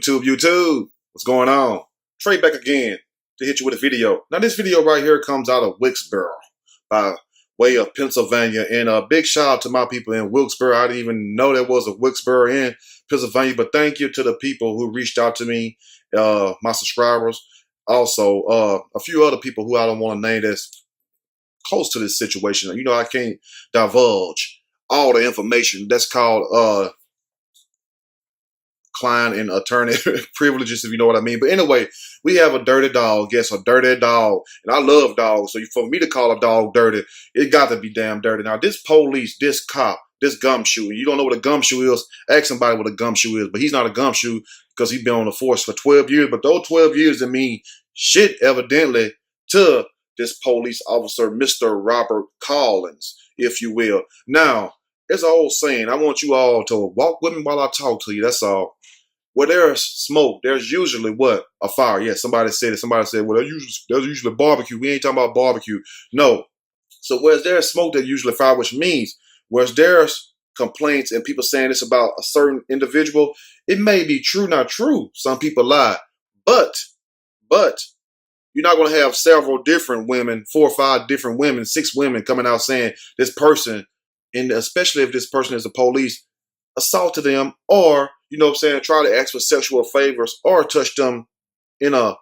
YouTube, what's going on? Trey back again to hit you with a video. Now this video right here comes out of Wilkesboro by way of Pennsylvania, and a big shout out to my people in Wilkesboro. I didn't even know there was a Wilkesboro in Pennsylvania, but thank you to the people who reached out to me, my subscribers. Also, a few other people who I don't want to name that's close to this situation. You know, I can't divulge all the information. That's called client and attorney privileges, if you know what I mean. But anyway, we have a dirty dog. Yes, a dirty dog. And I love dogs. So for me to call a dog dirty, it got to be damn dirty. Now, this police, this cop, this gumshoe, and you don't know what a gumshoe is, ask somebody what a gumshoe is. But he's not a gumshoe because he's been on the force for 12 years. But those 12 years didn't mean shit, evidently, to this police officer, Mr. Robert Collins, if you will. Now, there's an old saying. I want you all to walk with me while I talk to you. That's all. Where there's smoke, there's usually what? A fire. Yeah, somebody said it. Somebody said, well, there's usually barbecue. We ain't talking about barbecue. No. So whereas there's smoke, there's usually fire, which means whereas there's complaints and people saying this about a certain individual, it may be true, not true. Some people lie. But you're not going to have several different women, 4 or 5 different women, 6 women coming out saying this person, and especially if this person is the police, assaulted them, or, you know what I'm saying, try to ask for sexual favors or touch them in a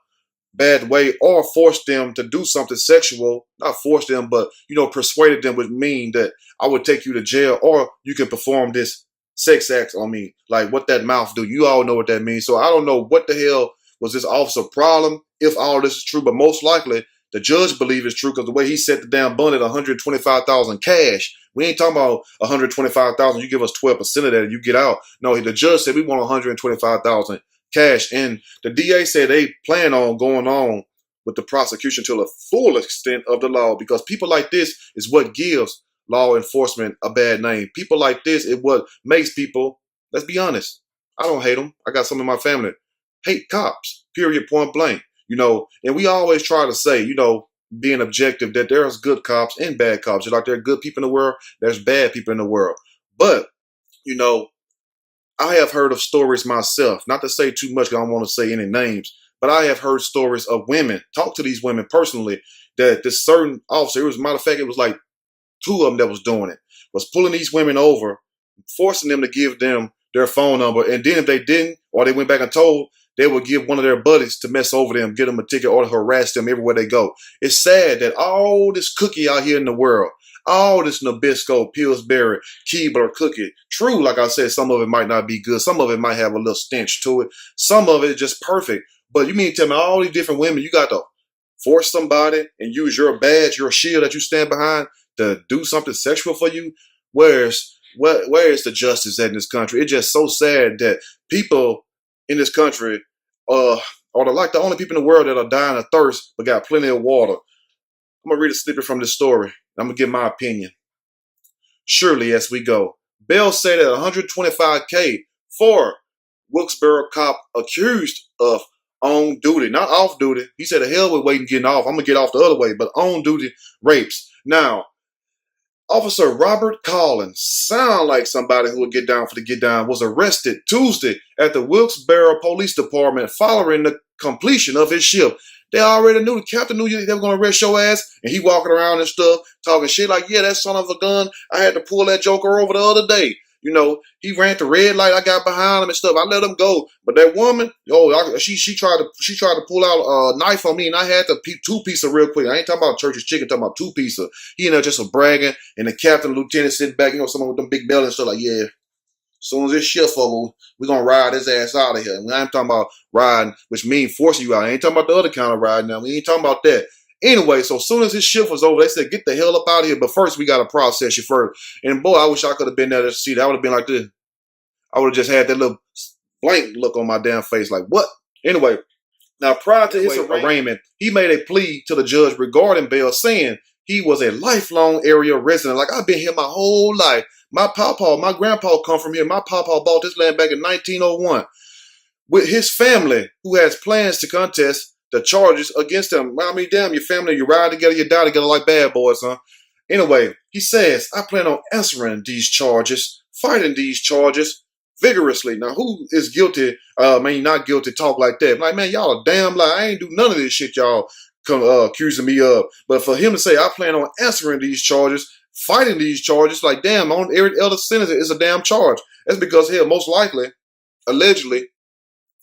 bad way or force them to do something sexual. Not force them, but, you know, persuaded them would mean that I would take you to jail or you can perform this sex act on me. Like what that mouth do. You all know what that means. So I don't know what the hell was this officer problem, if all this is true, but most likely the judge believes it's true because the way he set the damn bond at $125,000 cash. We ain't talking about $125,000. You give us 12% of that and you get out. No, the judge said we want $125,000 cash, and the DA said they plan on going on with the prosecution to the full extent of the law, because people like this is what gives law enforcement a bad name. People like this is what makes people, let's be honest, I don't hate them. I got some in my family hate cops, period, point blank. You know, and we always try to say, you know, being objective, that there's good cops and bad cops. Just like there are good people in the world, there's bad people in the world. But, you know, I have heard of stories myself, not to say too much, because I don't want to say any names, but I have heard stories of women, talk to these women personally, that this certain officer, it was, matter of fact, it was like 2 of them that was doing it, was pulling these women over, forcing them to give them their phone number. And then if they didn't, or they went back and told, they would give one of their buddies to mess over them, get them a ticket, or harass them everywhere they go. It's sad that all this cookie out here in the world, all this Nabisco, Pillsbury, Keebler cookie, true, like I said, some of it might not be good. Some of it might have a little stench to it. Some of it is just perfect. But you mean to tell me all these different women, you got to force somebody and use your badge, your shield that you stand behind to do something sexual for you? Where is the justice at in this country? It's just so sad that people in this country are like the only people in the world that are dying of thirst but got plenty of water. I'm going to read a snippet from this story. I'm going to give my opinion. Surely, as we go. Bell said that $125K for Wilkesboro cop accused of on duty, not off duty. He said, the hell with waiting getting off. I'm going to get off the other way, but on duty rapes. Now, Officer Robert Collins, sound like somebody who would get down for the get down, was arrested Tuesday at the Wilkes-Barre Police Department following the completion of his shift. They already knew, the captain knew they were going to arrest your ass, and he walking around and stuff, talking shit like, yeah, that son of a gun, I had to pull that joker over the other day. You know, he ran the red light, I got behind him and stuff. I let him go. But that woman, she tried to pull out a knife on me, and I had to 2-piece her real quick. I ain't talking about church's chicken, I'm talking about 2-piece her. He ended up just a bragging, and the captain, lieutenant sitting back, you know, someone with them big bellies and stuff like, yeah, as soon as this shift over, we're going to ride his ass out of here. And I ain't talking about riding, which means forcing you out. I ain't talking about the other kind of riding now. We ain't talking about that. Anyway, so as soon as his shift was over, they said, get the hell up out of here. But first, we got to process you first. And boy, I wish I could have been there to see that. I would have been like this. I would have just had that little blank look on my damn face like, what? Anyway, now prior to his arraignment, he made a plea to the judge regarding bail, saying he was a lifelong area resident. Like, I've been here my whole life. My grandpa come from here. My papa bought this land back in 1901. With his family, who has plans to contest the charges against him. I mean, damn, your family, you ride together, you die together like bad boys, huh? Anyway, he says, I plan on answering these charges, fighting these charges vigorously. Now, who is guilty? Not guilty. Talk like that. Like, man, y'all a damn lie. I ain't do none of this shit y'all come accusing me of. But for him to say, I plan on answering these charges, fighting these charges, like, damn, on every other senator is a damn charge. That's because, hell, most likely, allegedly,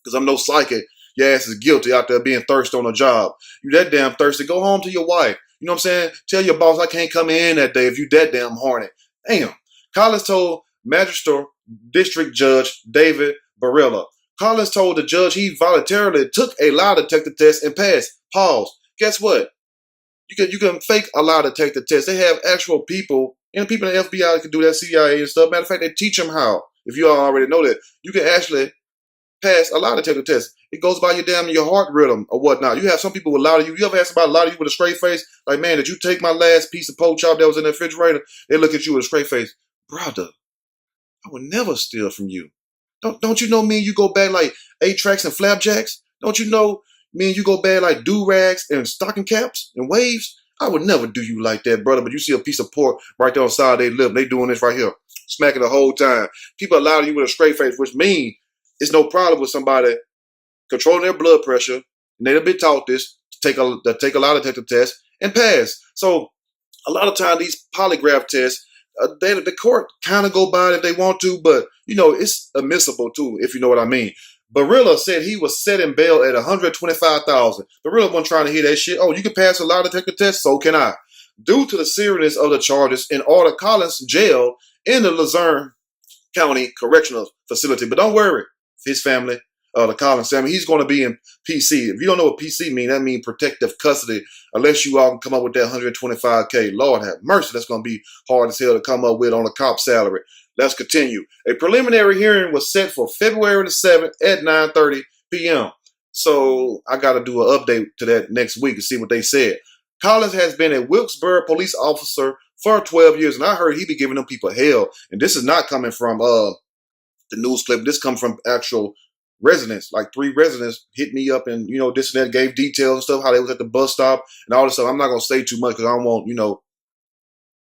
because I'm no psychic, your ass is guilty out there being thirsty on a job. You that damn thirsty, go home to your wife. You know what I'm saying? Tell your boss I can't come in that day if you that damn horny. Damn. Collins told Magistrate District Judge David Barilla. Collins told the judge he voluntarily took a lie detector test and passed. Pause. Guess what? You can fake a lie detector test. They have actual people, and people in the FBI can do that, CIA and stuff. Matter of fact, they teach them how. If you all already know that, you can actually pass a lie detector test. It goes by your heart rhythm or whatnot. You have some people with lie to you. You ever had somebody lie to you with a straight face? Like, man, did you take my last piece of pork chop that was in the refrigerator? They look at you with a straight face. Brother, I would never steal from you. Don't you know me and you go back like 8-tracks and flapjacks? Don't you know me and you go back like do-rags and stocking caps and waves? I would never do you like that, brother. But you see a piece of pork right there on the side of their lip. They doing this right here. Smacking the whole time. People lie to you with a straight face, which means it's no problem with somebody controlling their blood pressure. And they've been taught this to take a lie detector test and pass. So a lot of times these polygraph tests, the court kind of go by it if they want to, but it's admissible too, if you know what I mean. Barilla said he was set in bail at $125,000. Barilla wasn't trying to hear that shit. Oh, you can pass a lie detector test, so can I. Due to the seriousness of the charges, and order Collins jailed in the Luzerne County Correctional Facility. But don't worry, his family, the Collins family, he's going to be in PC. If you don't know what PC means, that means protective custody, unless you all can come up with that $125K. Lord have mercy, that's going to be hard as hell to come up with on a cop salary. Let's continue. A preliminary hearing was set for February the 7th at 9:30 p.m. So I got to do an update to that next week and see what they said. Collins has been a Wilkes-Barre police officer for 12 years, and I heard he be giving them people hell. And this is not coming from the news clip. This comes from actual residents. Like 3 residents hit me up and, this and that, gave details and stuff, how they was at the bus stop and all this stuff. I'm not going to say too much because I don't want,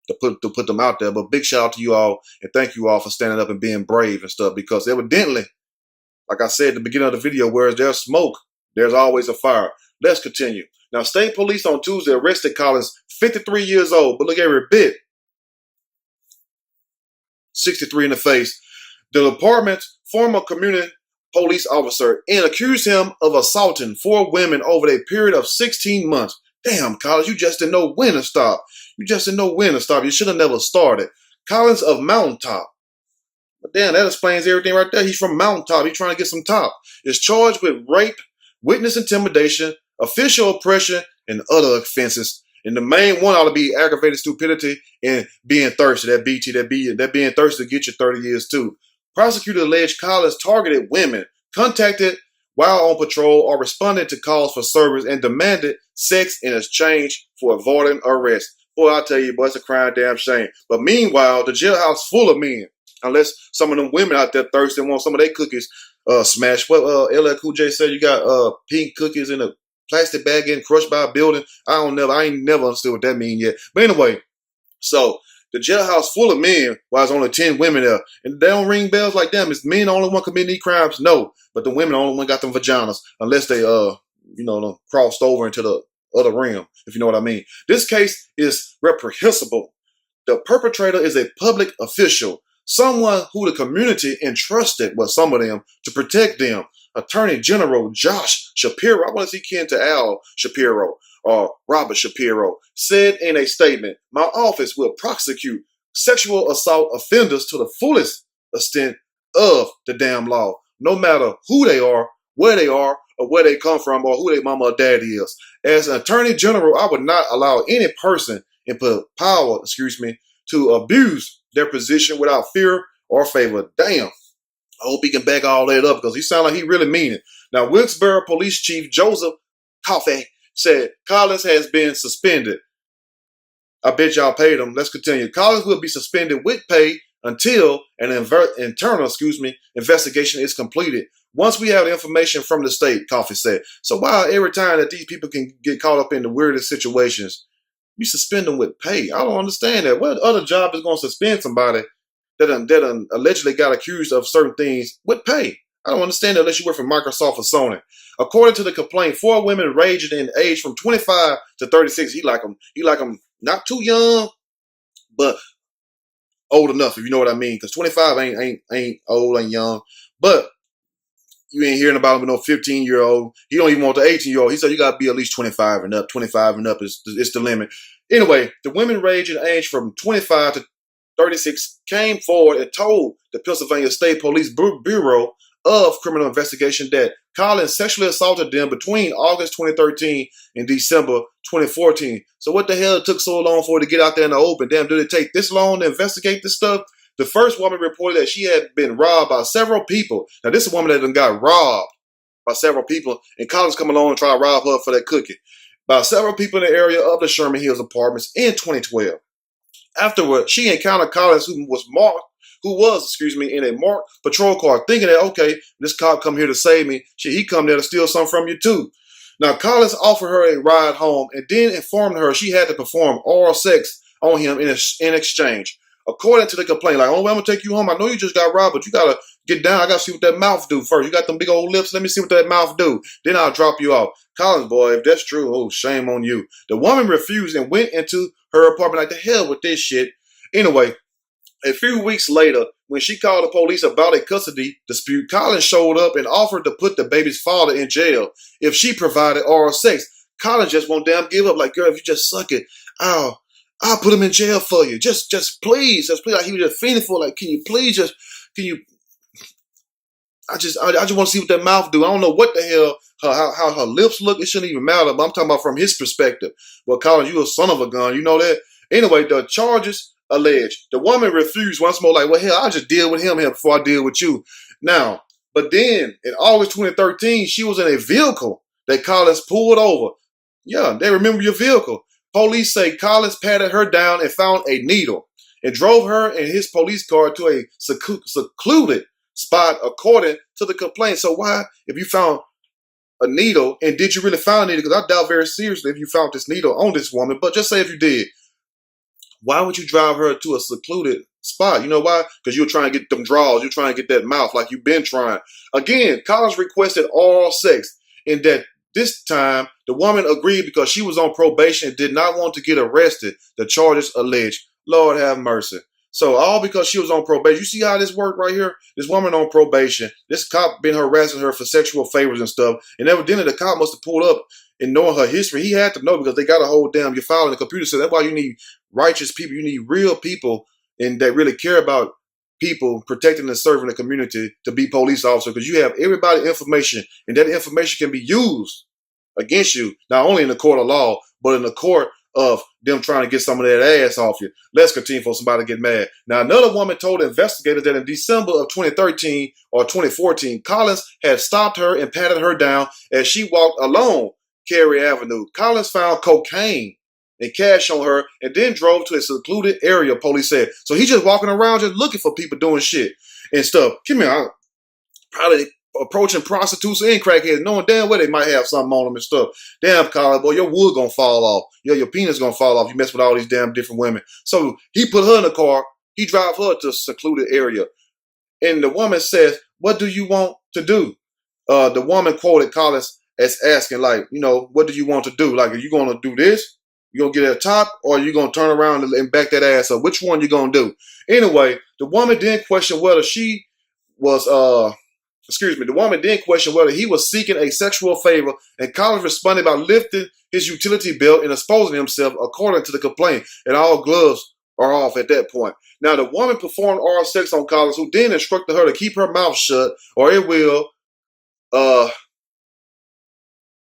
to put them out there. But big shout out to you all and thank you all for standing up and being brave and stuff, because evidently, like I said at the beginning of the video, where there's smoke, there's always a fire. Let's continue. Now, state police on Tuesday arrested Collins, 53 years old, but look every bit, 63 in the face. The department's former community police officer and accused him of assaulting 4 women over a period of 16 months. Damn, Collins, you just didn't know when to stop. You should have never started. Collins of Mountaintop. But damn, that explains everything right there. He's from Mountaintop. He's trying to get some top. Is charged with rape, witness intimidation, official oppression, and other offenses. And the main one ought to be aggravated stupidity and being thirsty. That BT, that being thirsty to get you 30 years too. Prosecutor alleged Collins targeted women, contacted while on patrol, or responded to calls for service and demanded sex in exchange for avoiding arrest. Boy, I tell you, boy, it's a crying damn shame. But meanwhile, the jailhouse full of men. Unless some of them women out there thirsty and want some of their cookies smashed. What LL Cool J said, you got pink cookies in a plastic bag getting crushed by a building. I ain't never understood what that means yet. But anyway, so the jailhouse full of men, while there's only 10 women there. And they don't ring bells like them. Is men the only one committing these crimes? No. But the women the only one got them vaginas. Unless they, crossed over into the other realm, if you know what I mean. This case is reprehensible. The perpetrator is a public official, someone who the community entrusted, with some of them, to protect them. Attorney General Josh Shapiro, I want to see kin to Al Shapiro or Robert Shapiro, said in a statement, "My office will prosecute sexual assault offenders to the fullest extent of the damn law, no matter who they are, or where they come from, or who their mama or daddy is. As an attorney general, I would not allow any person in power, to abuse their position without fear or favor." Damn. I hope he can back all that up, because he sounds like he really mean it. Now, Wilkes-Barre Police Chief Joseph Coffey said Collins has been suspended. I bet y'all paid him. Let's continue. Collins will be suspended with pay until an internal investigation is completed. Once we have the information from the state, Coffey said. So why every time that these people can get caught up in the weirdest situations, you suspend them with pay? I don't understand that. What other job is going to suspend somebody that allegedly got accused of certain things with pay. I don't understand that unless you work for Microsoft or Sony. According to the complaint, 4 women ranging in age from 25 to 36. He like them not too young, but old enough, if you know what I mean. Because 25 ain't old, ain't young. But you ain't hearing about him with no 15-year-old. He don't even want the 18-year-old. He said you got to be at least 25 and up. 25 and up is the limit. Anyway, the women ranging in age from 25 to 36 came forward and told the Pennsylvania State Police Bureau of Criminal Investigation that Collins sexually assaulted them between August 2013 and December 2014. So what the hell took so long for it to get out there in the open? Damn, did it take this long to investigate this stuff? The first woman reported that she had been robbed by several people. Now, this is a woman that done got robbed by several people, and Collins come along and try to rob her for that cookie. By several people in the area of the Sherman Hills apartments in 2012. Afterward, she encountered Collins, who was in a marked patrol car, thinking that, okay, this cop come here to save me. Shit, he come there to steal something from you too. Now, Collins offered her a ride home and then informed her she had to perform oral sex on him in exchange. According to the complaint, like, oh, I'm going to take you home. I know you just got robbed, but you got to get down. I got to see what that mouth do first. You got them big old lips. Let me see what that mouth do. Then I'll drop you off. Collins, boy, if that's true, oh, shame on you. The woman refused and went into her apartment like, the hell with this shit. Anyway, a few weeks later, when she called the police about a custody dispute, Collins showed up and offered to put the baby's father in jail if she provided oral sex. Collins just won't damn give up. Like, girl, if you just suck it, I'll put him in jail for you. Just please. Like, he was just feeling for, like, can you I just want to see what that mouth do. I don't know what the hell, how her lips look. It shouldn't even matter, but I'm talking about from his perspective. Well, Collins, you a son of a gun. You know that? Anyway, the charges alleged. The woman refused once more, like, well, hell, I'll just deal with him here before I deal with you. Now, but then in August 2013, she was in a vehicle that Collins pulled over. Yeah, they remember your vehicle. Police say Collins patted her down and found a needle and drove her and his police car to a secluded spot, according to the complaint. So why, if you found a needle, and did you really find a needle? Because I doubt very seriously if you found this needle on this woman, but just say if you did, why would you drive her to a secluded spot? You know why? Because you're trying to get them draws. You're trying to get that mouth like you've been trying. Again, Collins requested oral sex, and that this time the woman agreed because she was on probation and did not want to get arrested. The charges alleged. Lord have mercy. So all because she was on probation. You see how this worked right here? This woman on probation. This cop been harassing her for sexual favors and stuff. And evidently the cop must have pulled up and knowing her history. He had to know because they got a whole damn your file in the computer. So that's why you need righteous people. You need real people and that really care about people protecting and serving the community to be police officers, because you have everybody information, and that information can be used against you, not only in the court of law, but in the court of them trying to get some of that ass off you. Let's continue for somebody to get mad. Now, another woman told investigators that in December of 2013 or 2014, Collins had stopped her and patted her down as she walked along Cary Avenue. Collins found cocaine and cash on her and then drove to a secluded area, police said. So he's just walking around just looking for people doing shit and stuff. Come here, probably approaching prostitutes and crackheads, knowing damn well they might have something on them and stuff. Damn, Collins, boy, your wood gonna fall off. Your penis gonna fall off. You mess with all these damn different women. So he put her in the car. He drive her to a secluded area. And the woman says, what do you want to do? The woman quoted Collins as asking, like, you know, what do you want to do? Like, are you going to do this? You going to get at the top, or are you going to turn around and back that ass up? Which one you going to do? Anyway, the woman didn't question whether she was, the woman didn't question whether he was seeking a sexual favor, and Collins responded by lifting his utility belt and exposing himself, according to the complaint, and all gloves are off at that point. Now, the woman performed oral sex on Collins, who then instructed her to keep her mouth shut, or it will,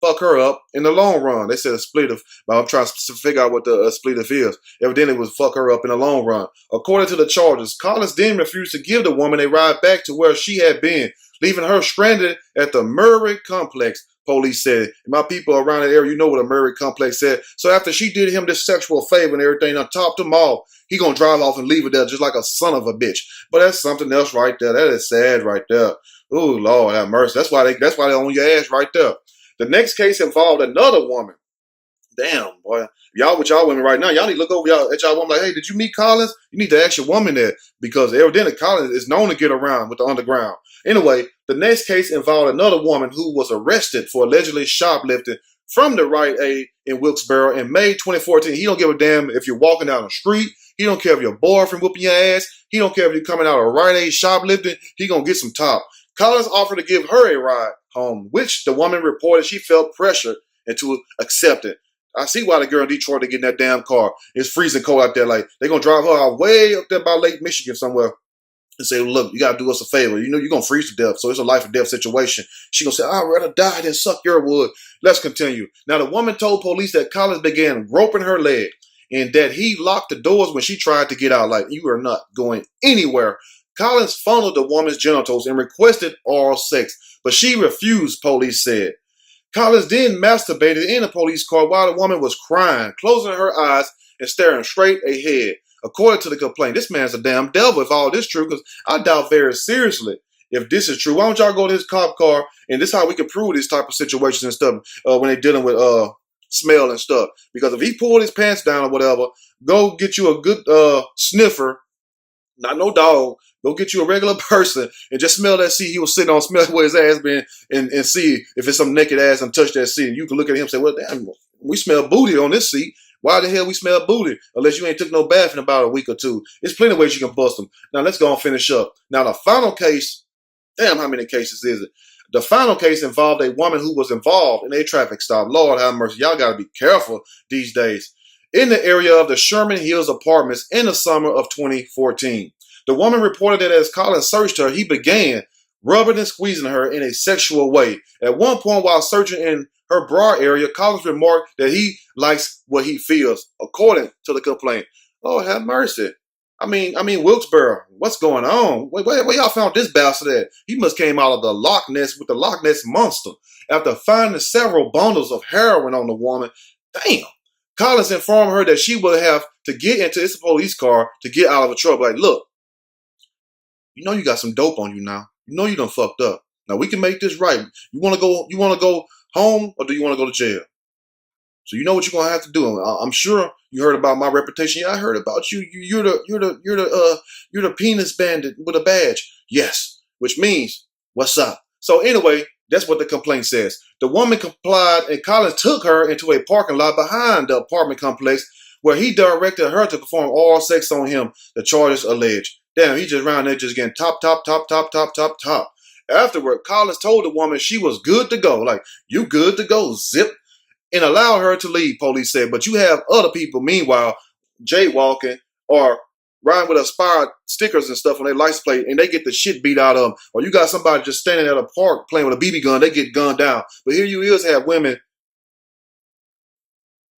fuck her up in the long run. They said a splitter, but I'm trying to figure out what the splitter is. Evidently, it was fuck her up in the long run. According to the charges, Collins then refused to give the woman a ride back to where she had been, leaving her stranded at the Murray Complex, police said. And my people around the area, you know what a Murray Complex said. So after she did him this sexual favor and everything, I topped him off, he gonna drive off and leave her there just like a son of a bitch. But that's something else right there. That is sad right there. Oh, Lord have mercy. That's why they own your ass right there. The next case involved another woman Damn, boy. Y'all with y'all women right now, y'all need to look over y'all at y'all woman like, hey, did you meet Collins? You need to ask your woman that because evidently Collins is known to get around with the underground. Anyway, the next case involved another woman who was arrested for allegedly shoplifting from the Rite Aid in Wilkesboro in May 2014. He don't give a damn if you're walking down the street. He don't care if your boyfriend whooping your ass. He don't care if you're coming out of Rite Aid shoplifting. He gonna get some top. Collins offered to give her a ride home, which the woman reported she felt pressured into accepting. I see why the girl in Detroit to get in that damn car. It's freezing cold out there. Like, they're going to drive her out way up there by Lake Michigan somewhere and say, look, you got to do us a favor. You know, you're going to freeze to death. So it's a life or death situation. She going to say, I'd rather die than suck your wood. Let's continue. Now, the woman told police that Collins began groping her leg and that he locked the doors when she tried to get out. Like, you are not going anywhere. Collins fondled the woman's genitals and requested oral sex, but she refused, police said. Collins then masturbated in a police car while the woman was crying, closing her eyes and staring straight ahead. According to the complaint, this man's a damn devil if all this is true, because I doubt very seriously if this is true. Why don't y'all go to his cop car, and this is how we can prove these type of situations and stuff when they're dealing with smell and stuff. Because if he pulled his pants down or whatever, go get you a good sniffer, not no dog. Go get you a regular person and just smell that seat he was sitting on, smell where his ass been, and see if it's some naked ass and touch that seat. And you can look at him and say, well, damn, we smell booty on this seat. Why the hell we smell booty? Unless you ain't took no bath in about a week or two. There's plenty of ways you can bust them. Now, let's go and finish up. Now, the final case, damn, how many cases is it? The final case involved a woman who was involved in a traffic stop. Lord have mercy. Y'all got to be careful these days. In the area of the Sherman Hills Apartments in the summer of 2014. The woman reported that as Collins searched her, he began rubbing and squeezing her in a sexual way. At one point, while searching in her bra area, Collins remarked that he likes what he feels, according to the complaint. Oh, have mercy. I mean, Wilkesboro, what's going on? Where y'all found this bastard at? He must came out of the Loch Ness with the Loch Ness Monster. After finding several bundles of heroin on the woman, damn. Collins informed her that she would have to get into his police car to get out of the trouble. Like, look, you know you got some dope on you now. You know you done fucked up. Now we can make this right. You want to go home or do you want to go to jail? So you know what you're gonna have to do. I'm sure you heard about my reputation. Yeah, I heard about you. You're the penis bandit with a badge. Yes, which means what's up. So anyway, that's what the complaint says. The woman complied, and Collins took her into a parking lot behind the apartment complex where he directed her to perform oral sex on him. The charges alleged. Damn, he just around there just getting top. Afterward, Collins told the woman she was good to go. Like, you good to go, zip. And allowed her to leave, police said. But you have other people, meanwhile, jaywalking or riding with expired stickers and stuff on their license plate, and they get the shit beat out of them. Or you got somebody just standing at a park playing with a BB gun, they get gunned down. But here you is have women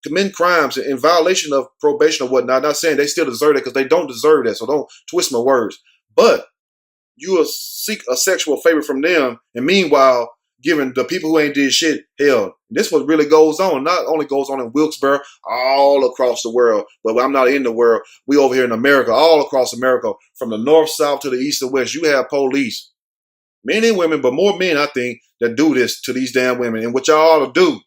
commit crimes in violation of probation or whatnot. Not saying they still deserve it because they don't deserve that, so don't twist my words. But you will seek a sexual favor from them, and meanwhile, giving the people who ain't did shit hell. This what really goes on. Not only goes on in Wilkesboro, all across the world. But I'm not in the world. We over here in America, all across America, from the north, south to the east and west. You have police, men and women, but more men, I think, that do this to these damn women. And what y'all ought to do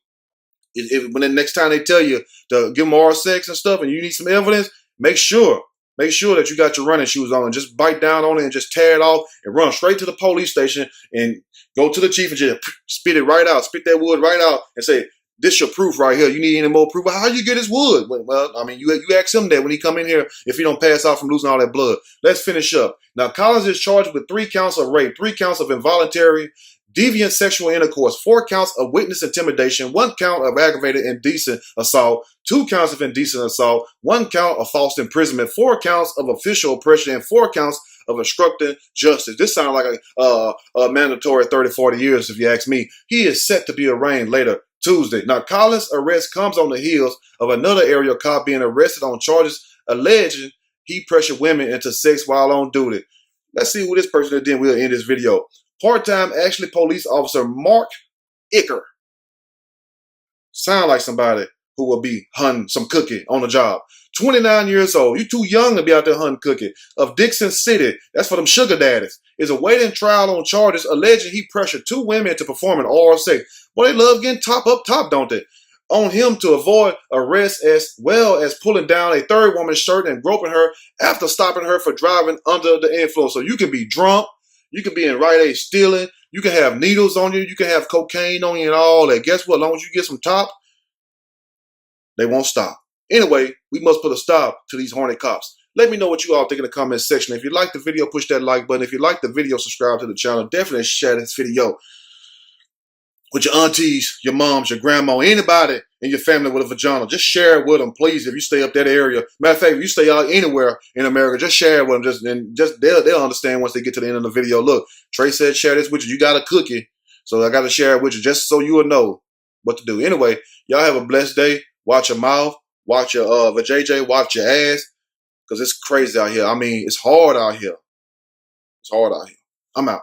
is when the next time they tell you to give them oral sex and stuff, and you need some evidence, make sure that you got your running shoes on and just bite down on it and just tear it off and run straight to the police station and go to the chief and just spit it right out, spit that wood right out and say, this your proof right here. You need any more proof? Well, how you get his wood? Well, I mean, you ask him that when he come in here if he don't pass out from losing all that blood. Let's finish up. Now, Collins is charged with 3 counts of rape, 3 counts of involuntary deviant sexual intercourse, 4 counts of witness intimidation, 1 count of aggravated indecent assault, 2 counts of indecent assault, 1 count of false imprisonment, 4 counts of official oppression, and 4 counts of obstructing justice. This sounds like a mandatory 30, 40 years, if you ask me. He is set to be arraigned later Tuesday. Now, Collins' arrest comes on the heels of another area cop being arrested on charges alleging he pressured women into sex while on duty. Let's see who this person is. Then we'll end this video. Part-time Ashley police officer Mark Icker. Sound like somebody who will be hunting some cookie on the job. 29 years old. You too young to be out there hunting cookie. Of Dixon City. That's for them sugar daddies. Is awaiting trial on charges alleging he pressured 2 women into performing oral sex. Well, they love getting top up top, don't they? on him to avoid arrest, as well as pulling down a third woman's shirt and groping her after stopping her for driving under the influence. So you can be drunk, you can be in right age stealing, you can have needles on you, you can have cocaine on you and all that. Guess what? As long as you get some top, they won't stop. Anyway, we must put a stop to these horny cops. Let me know what you all think in the comment section. If you like the video, push that like button. If you like the video, subscribe to the channel. Definitely share this video with your aunties, your moms, your grandma, anybody in your family with a vagina. Just share it with them, please, if you stay up that area. Matter of fact, if you stay out anywhere in America, just share it with them. They'll understand once they get to the end of the video. Look, Trey said share this with you. You got a cookie, so I got to share it with you just so you will know what to do. Anyway, y'all have a blessed day. Watch your mouth. Watch your vajayjay. Watch your ass, because it's crazy out here. I mean, it's hard out here. It's hard out here. I'm out.